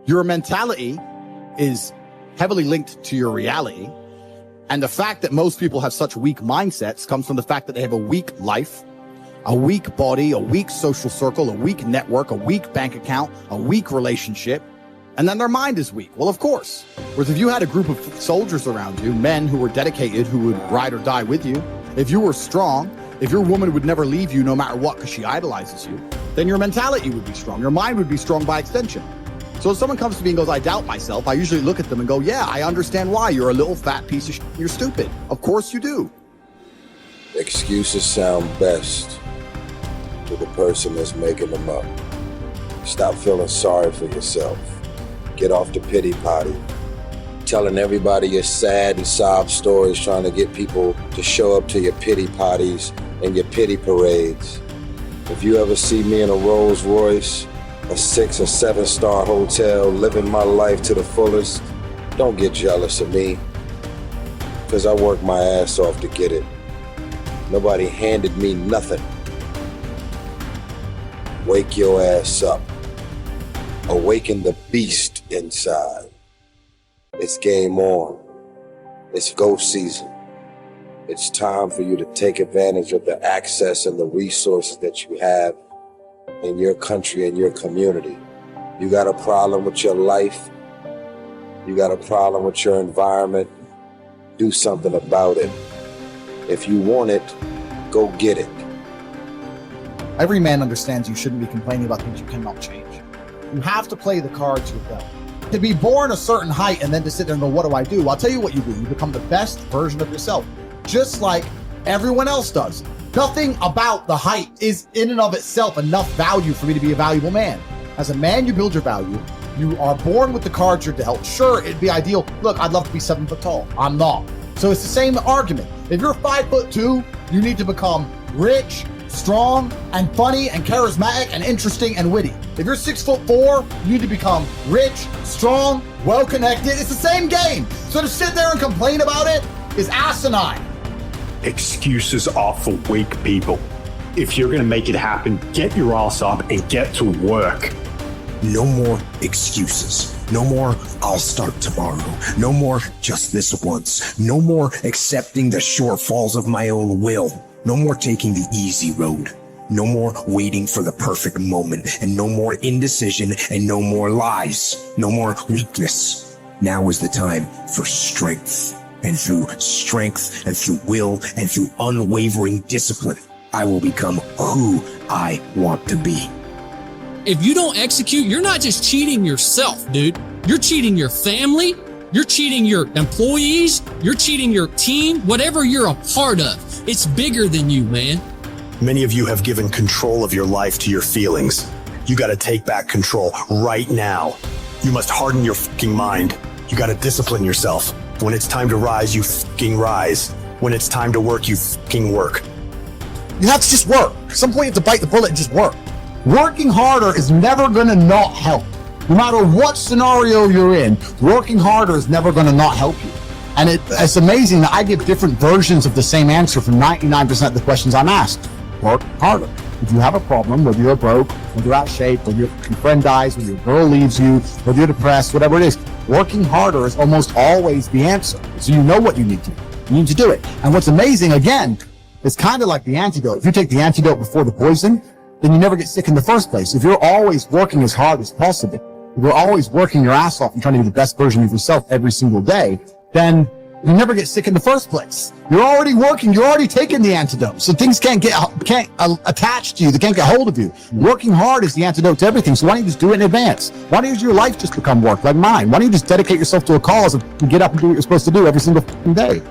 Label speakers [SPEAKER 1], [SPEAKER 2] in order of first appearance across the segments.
[SPEAKER 1] Your mentality is heavily linked to your reality. And the fact that most people have such weak mindsets comes from the fact that they have a weak life, a weak body, a weak social circle, a weak network, a weak bank account, a weak relationship, and then their mind is weak. Well, of course. Whereas if you had a group of soldiers around you, men who were dedicated, who would ride or die with you, if you were strong, if your woman would never leave you no matter what because she idolizes you, then your mentality would be strong. Your mind would be strong by extension. So if someone comes to me and goes, I doubt myself, I usually look at them and go, yeah, I understand why. You're a little fat piece of shit. You're stupid. Of course you do.
[SPEAKER 2] Excuses sound best to the person that's making them up. Stop feeling sorry for yourself. Get off the pity potty. Telling everybody your sad and sob stories, trying to get people to show up to your pity potties and your pity parades. If you ever see me in a Rolls Royce, a 6 or 7 star hotel, living my life to the fullest, don't get jealous of me, because I worked my ass off to get it. Nobody handed me nothing. Wake your ass up. Awaken the beast inside. It's game on. It's go season. It's time for you to take advantage of the access and the resources that you have in your country and your community. You got a problem with your life. You got a problem with your environment. Do something about it. If you want it, go get it.
[SPEAKER 1] Every man understands you shouldn't be complaining about things you cannot change. You have to play the cards you're dealt. To be born a certain height and then to sit there and go, what do I do? I'll tell you what you do. You become the best version of yourself, just like everyone else does. Nothing about the height is in and of itself enough value for me to be a valuable man. As a man, you build your value. You are born with the cards you're dealt. Sure, it'd be ideal. Look, I'd love to be 7 foot tall. I'm not. So it's the same argument. If you're 5'2", you need to become rich, strong, and funny, and charismatic, and interesting, and witty. If you're 6'4", you need to become rich, strong, well-connected. It's the same game. So to sit there and complain about it is asinine.
[SPEAKER 3] Excuses are for weak people. If you're gonna make it happen, get your ass up and get to work.
[SPEAKER 4] No more excuses. No more, I'll start tomorrow. No more, just this once. No more accepting the shortfalls of my own will. No more taking the easy road. No more waiting for the perfect moment. And no more indecision and no more lies. No more weakness. Now is the time for strength. And through strength and through will and through unwavering discipline, I will become who I want to be.
[SPEAKER 5] If you don't execute, you're not just cheating yourself, dude. You're cheating your family. You're cheating your employees. You're cheating your team. Whatever you're a part of, it's bigger than you, man.
[SPEAKER 3] Many of you have given control of your life to your feelings. You gotta take back control right now. You must harden your fucking mind. You gotta discipline yourself. When it's time to rise, you fucking rise. When it's time to work, you fucking work.
[SPEAKER 1] You have to just work. At some point you have to bite the bullet and just work. Working harder is never gonna not help. No matter what scenario you're in, working harder is never gonna not help you. And it's amazing that I give different versions of the same answer for 99% of the questions I'm asked. Work harder. If you have a problem, whether you're broke, whether you're out of shape, whether your friend dies, whether your girl leaves you, whether you're depressed, whatever it is, working harder is almost always the answer. So you know what you need to do. You need to do it. And what's amazing, again, it's kind of like the antidote. If you take the antidote before the poison, then you never get sick in the first place. If you're always working as hard as possible, if you're always working your ass off and trying to be the best version of yourself every single day, then you never get sick in the first place. You're already working. You're already taking the antidote. So things can't attach to you. They can't get hold of you. Working hard is the antidote to everything. So why don't you just do it in advance? Why don't your life just become work like mine? Why don't you just dedicate yourself to a cause and get up and do what you're supposed to do every single day?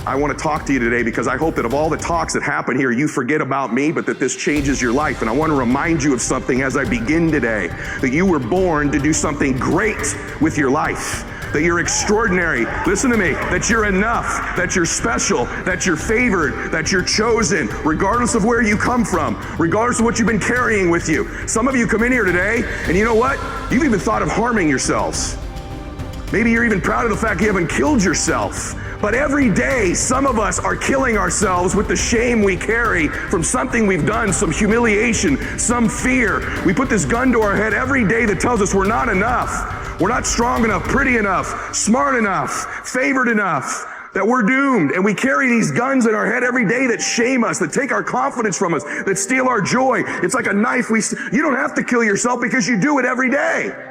[SPEAKER 6] I want to talk to you today because I hope that of all the talks that happen here, you forget about me, but that this changes your life. And I want to remind you of something as I begin today, that you were born to do something great with your life, that you're extraordinary. Listen to me, that you're enough, that you're special, that you're favored, that you're chosen, regardless of where you come from, regardless of what you've been carrying with you. Some of you come in here today, and you know what? You've even thought of harming yourselves. Maybe you're even proud of the fact you haven't killed yourself. But every day, some of us are killing ourselves with the shame we carry from something we've done, some humiliation, some fear. We put this gun to our head every day that tells us we're not enough. We're not strong enough, pretty enough, smart enough, favored enough, that we're doomed. And we carry these guns in our head every day that shame us, that take our confidence from us, that steal our joy. It's like a knife. You don't have to kill yourself because you do it every day.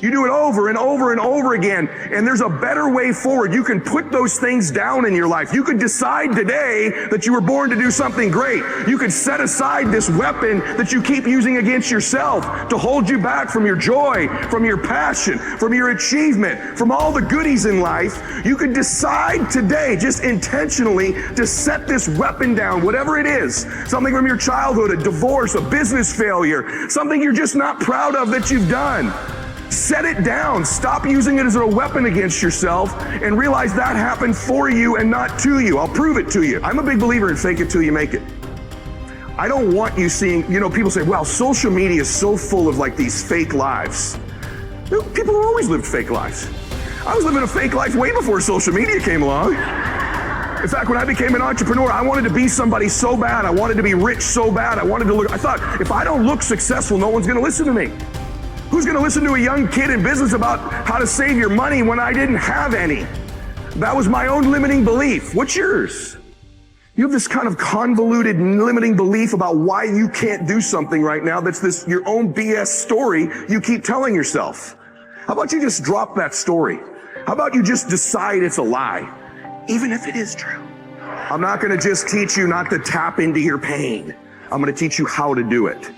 [SPEAKER 6] You do it over and over and over again. And there's a better way forward. You can put those things down in your life. You could decide today that you were born to do something great. You could set aside this weapon that you keep using against yourself to hold you back from your joy, from your passion, from your achievement, from all the goodies in life. You could decide today, just intentionally, to set this weapon down, whatever it is. Something from your childhood, a divorce, a business failure, something you're just not proud of that you've done. Set it down. Stop using it as a weapon against yourself and realize that happened for you and not to you. I'll prove it to you. I'm a big believer in fake it till you make it. I don't want you seeing, people say, wow, social media is so full of like these fake lives. People have always lived fake lives. I was living a fake life way before social media came along. In fact, when I became an entrepreneur, I wanted to be somebody so bad. I wanted to be rich so bad. I thought, if I don't look successful, no one's going to listen to me. Who's going to listen to a young kid in business about how to save your money when I didn't have any? That was my own limiting belief. What's yours? You have this kind of convoluted limiting belief about why you can't do something right now that's your own BS story you keep telling yourself. How about you just drop that story? How about you just decide it's a lie, even if it is true? I'm not going to just teach you not to tap into your pain. I'm going to teach you how to do it.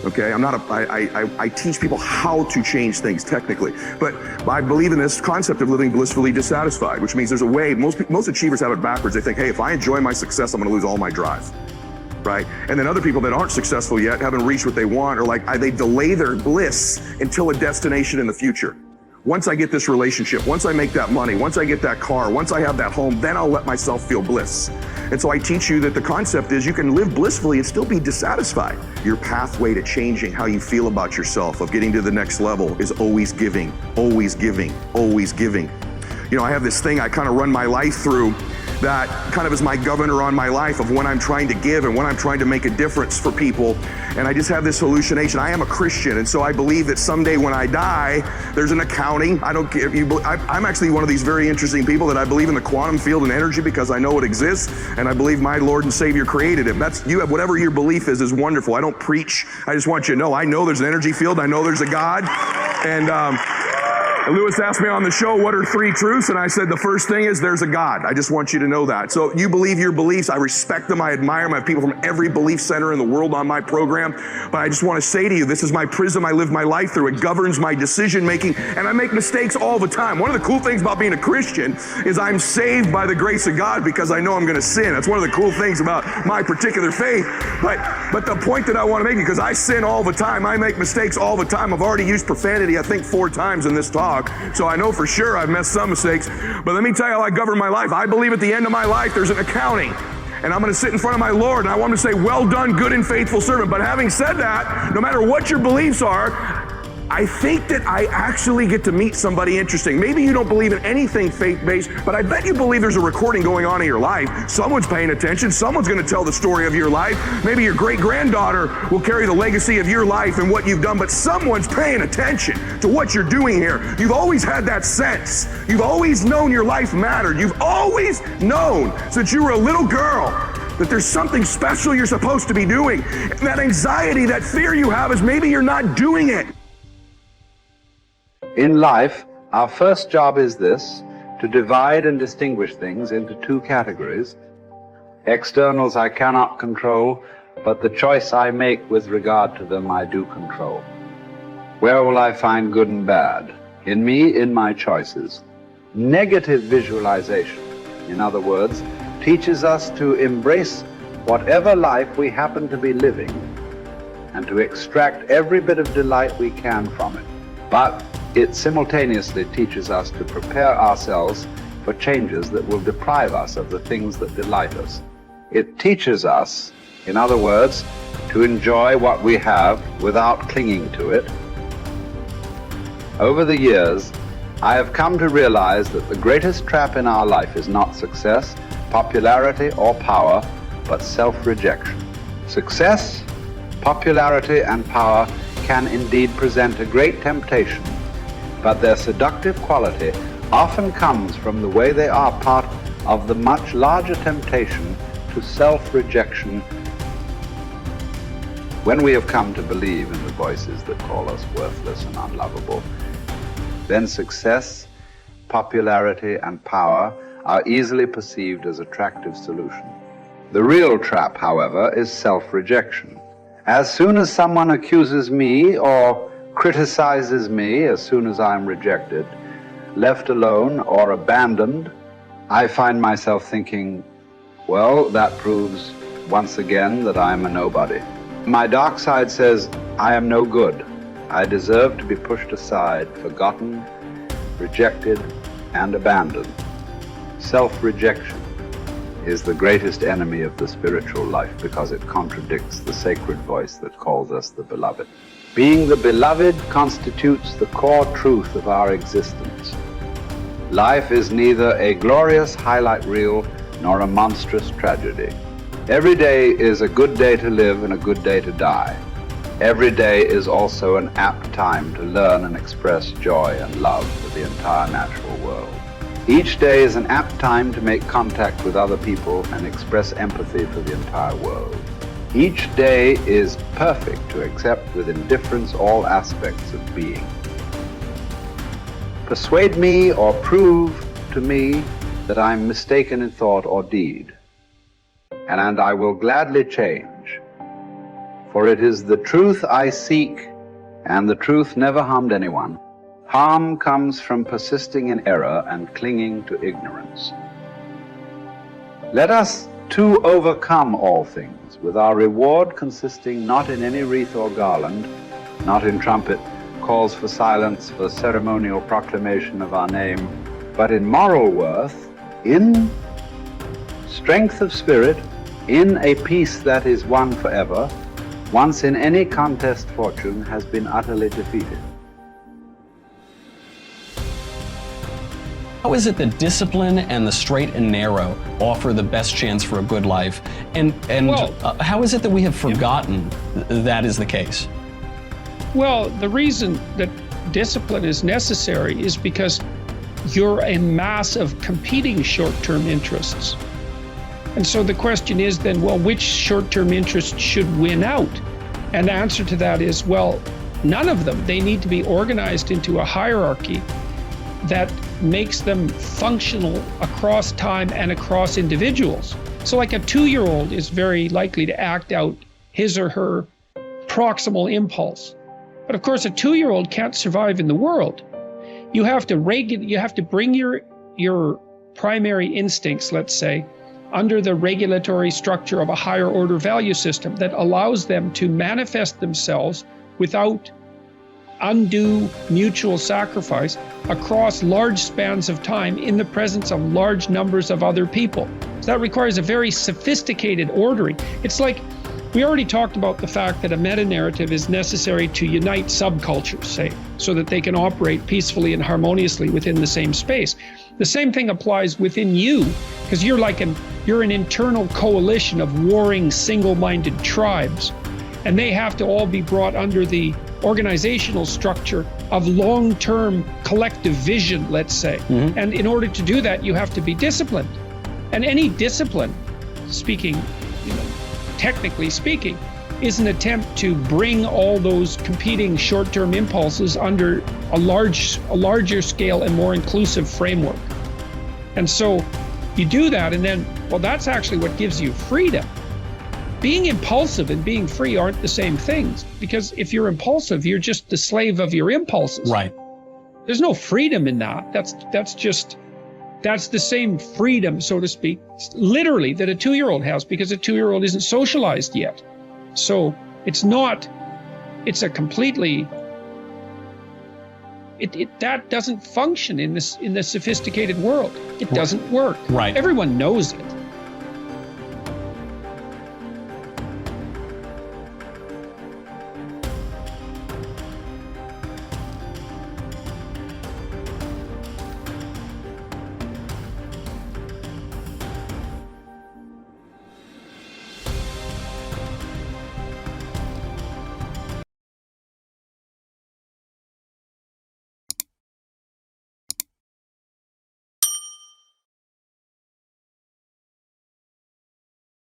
[SPEAKER 6] Okay, I teach people how to change things technically, but I believe in this concept of living blissfully dissatisfied, which means there's a way. Most achievers have it backwards. They think, hey, if I enjoy my success, I'm going to lose all my drive, right? And then other people that aren't successful yet, haven't reached what they want, or they delay their bliss until a destination in the future. Once I get this relationship, once I make that money, once I get that car, once I have that home, then I'll let myself feel bliss. And so I teach you that the concept is you can live blissfully and still be dissatisfied. Your pathway to changing how you feel about yourself, of getting to the next level, is always giving, always giving, always giving. I have this thing I kind of run my life through that kind of is my governor on my life of when I'm trying to give and when I'm trying to make a difference for people. And I just have this hallucination. I am a Christian, and so I believe that someday when I die, there's an accounting. I don't care if you. I'm actually one of these very interesting people that I believe in the quantum field and energy because I know it exists, and I believe my Lord and Savior created it. You have whatever your belief is wonderful. I don't preach. I just want you to know. I know there's an energy field. I know there's a God, and Lewis asked me on the show, what are 3 truths? And I said, the first thing is there's a God. I just want you to know that. So you believe your beliefs. I respect them. I admire them. I have people from every belief center in the world on my program. But I just want to say to you, this is my prism I live my life through. It governs my decision making. And I make mistakes all the time. One of the cool things about being a Christian is I'm saved by the grace of God because I know I'm going to sin. That's one of the cool things about my particular faith. But the point that I want to make, because I sin all the time. I make mistakes all the time. I've already used profanity, I think, 4 times in this talk. So I know for sure I've messed some mistakes. But let me tell you how I govern my life. I believe at the end of my life there's an accounting. And I'm going to sit in front of my Lord and I want him to say, well done, good and faithful servant. But having said that, no matter what your beliefs are, I think that I actually get to meet somebody interesting. Maybe you don't believe in anything faith-based, but I bet you believe there's a recording going on in your life. Someone's paying attention. Someone's going to tell the story of your life. Maybe your great-granddaughter will carry the legacy of your life and what you've done, but someone's paying attention to what you're doing here. You've always had that sense. You've always known your life mattered. You've always known since you were a little girl that there's something special you're supposed to be doing. And that anxiety, that fear you have is maybe you're not doing it.
[SPEAKER 7] In life, our first job is this: to divide and distinguish things into 2 categories. Externals I cannot control, but the choice I make with regard to them I do control. Where will I find good and bad? In me, in my choices. Negative visualization, in other words, teaches us to embrace whatever life we happen to be living and to extract every bit of delight we can from it. But it simultaneously teaches us to prepare ourselves for changes that will deprive us of the things that delight us. It teaches us, in other words, to enjoy what we have without clinging to it. Over the years, I have come to realize that the greatest trap in our life is not success, popularity, or power, but self-rejection. Success, popularity, and power can indeed present a great temptation, but their seductive quality often comes from the way they are part of the much larger temptation to self-rejection. When we have come to believe in the voices that call us worthless and unlovable, then success, popularity, and power are easily perceived as attractive solutions. The real trap, however, is self-rejection. As soon as someone accuses me or criticizes me, as soon as I'm rejected, left alone, or abandoned, I find myself thinking, well, that proves once again that I'm a nobody. My dark side says, I am no good. I deserve to be pushed aside, forgotten, rejected, and abandoned. Self-rejection is the greatest enemy of the spiritual life because it contradicts the sacred voice that calls us the beloved. Being the beloved constitutes the core truth of our existence. Life is neither a glorious highlight reel nor a monstrous tragedy. Every day is a good day to live and a good day to die. Every day is also an apt time to learn and express joy and love for the entire natural world. Each day is an apt time to make contact with other people and express empathy for the entire world. Each day is perfect to accept with indifference all aspects of being. Persuade me or prove to me that I'm mistaken in thought or deed, and I will gladly change. For it is the truth I seek, and the truth never harmed anyone. Harm comes from persisting in error and clinging to ignorance. Let us too overcome all things, with our reward consisting not in any wreath or garland, not in trumpet, calls for silence, for ceremonial proclamation of our name, but in moral worth, in strength of spirit, in a peace that is won forever, once in any contest fortune has been utterly defeated.
[SPEAKER 8] How is it that discipline and the straight and narrow offer the best chance for a good life? And how is it that we have forgotten that is the case?
[SPEAKER 9] Well, the reason that discipline is necessary is because you're a mass of competing short-term interests. And so the question is then, well, which short-term interest should win out? And the answer to that is, well, none of them. They need to be organized into a hierarchy that makes them functional across time and across individuals. So like a 2-year-old is very likely to act out his or her proximal impulse. But of course, a 2-year-old can't survive in the world. You have to bring your primary instincts, let's say, under the regulatory structure of a higher order value system that allows them to manifest themselves without undue mutual sacrifice across large spans of time in the presence of large numbers of other people. So that requires a very sophisticated ordering. It's like, we already talked about the fact that a meta-narrative is necessary to unite subcultures, say, so that they can operate peacefully and harmoniously within the same space. The same thing applies within you, because you're an internal coalition of warring single-minded tribes, and they have to all be brought under the organizational structure of long-term collective vision, let's say. Mm-hmm. And in order to do that, you have to be disciplined. And any discipline, technically speaking, is an attempt to bring all those competing short-term impulses under a larger scale and more inclusive framework. And so you do that, and then, well, that's actually what gives you freedom. Being impulsive and being free aren't the same things, because if you're impulsive, you're just the slave of your impulses.
[SPEAKER 8] Right.
[SPEAKER 9] There's no freedom in that. That's the same freedom, so to speak, literally, that a 2-year-old has, because a 2-year-old isn't socialized yet. So it's a completely, that doesn't function in the sophisticated world. It doesn't work.
[SPEAKER 8] Right.
[SPEAKER 9] Everyone knows it.